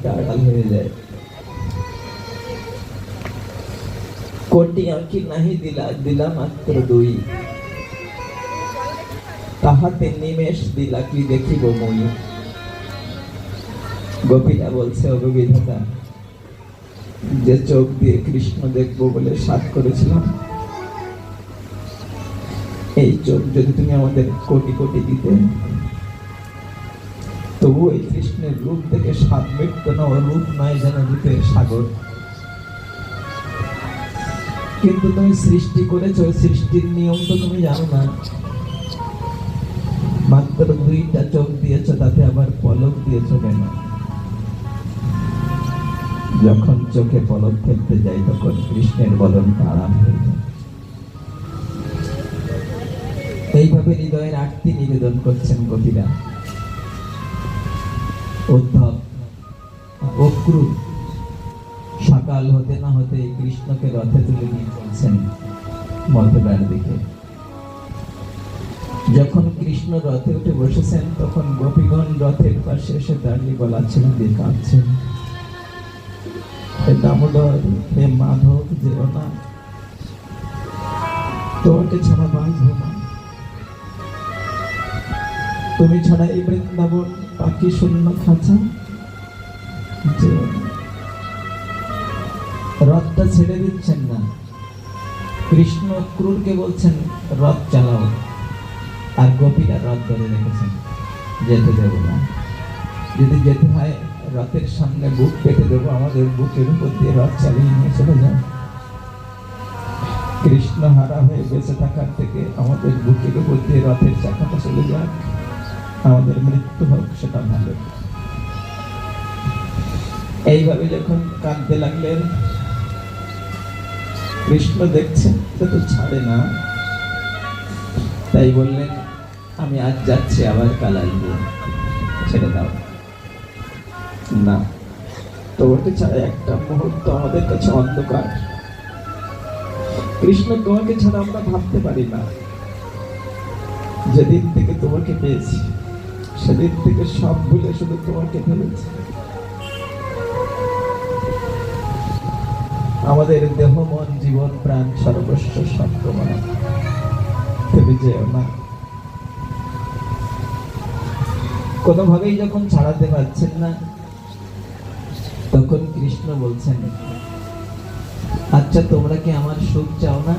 ঘরটা আড়াল হয়ে যায়। কোটি আঁকি নাহি দিলা, দিলা মাত্র দুই, তাহাতে নিমেষ দিলা কি দেখিব মই। গোপীরা বলছে, ওগো বিধাতা, যে চোখ দিয়ে কৃষ্ণ দেখবো বলে সাধ করেছিলাম, এই চোখ যদি তুমি আমাদের কোটি কোটি দিতে, তবু এই কৃষ্ণের রূপ দেখে স্বাদ মিটত না। ওর রূপ নয় যেন রূপের সাগর। কিন্তু তুমি সৃষ্টি করেছো, সৃষ্টির নিয়ম তো তুমি জানো না। মাত্র দুইটা চোখ দিয়েছো, তাতে আবার পলক দিয়েছো কেন? যখন চোখে পলক ফেলতে যাই তখন কৃষ্ণের বদনটা আরাম হয়ে যায়। এইভাবে হৃদয়ের আরতি নিবেদন করছেন গোপীরা। উদ্ধব অক্রূর সকাল হতে না হতে কৃষ্ণকে রথে তুলে নিয়ে চলছেন মথুরার দিকে। যখন কৃষ্ণ রথে উঠে বসেছেন তখন গোপীগণ রথের পাশে এসে দাঁড়িয়ে গলাচ্ছেন, দিয়ে কাঁদছেন, হে দামোদর, হে মাধব, যেও না, তোমাকে ছাড়া বাঁচব না। তুমি ছাড়া এই বৃন্দাবন পাখি শূন্য খাঁচা, যেও না। রথটা ছেড়ে দিচ্ছেন না। কৃষ্ণ ক্রূরকে বলছেন, রথ চালাও, আর গোপীরা রথ ধরে রেখেছেন, যেতে দেব না। যদি যেতে হয় রথের সামনে বুক পেতে দেবো, আমাদের বুকের উপর দিয়ে রথ চালিয়ে নিয়ে চলে যাও। কৃষ্ণ হারা হয়ে বেঁচে থাকার থেকে আমাদের বুকের উপর দিয়ে রথের চাকাটা চলে যাক, আমাদের মৃত্যু হোক, সেটা ভালো। এইভাবে যখন কাঁদতে লাগলেন, কৃষ্ণ দেখছেন তো ছাড়ে না, তাই বললেন, আমি আজ যাচ্ছি, আবার কাল আসবো, ছেড়ে দাও না। তোমাকে ছাড়া একটা মুহূর্ত আমাদের কাছে অন্ধকার। কৃষ্ণ, তোমাকে ছাড়া আমরা ভাবতে পারি না। যেদিন থেকে তোমাকে পেয়েছি সেদিন থেকে সব ভুলে শুধু তোমাকে ভেবেছি। আমাদের দেহ, মন, জীবন, প্রাণ সর্বস্ব সব তোমার, তুমি যেও না। কোনোভাবেই যখন ছাড়াতে পারছেন না, তখন কৃষ্ণ বলছেন, আচ্ছা তোমরা কি আমার সুখ চাও না?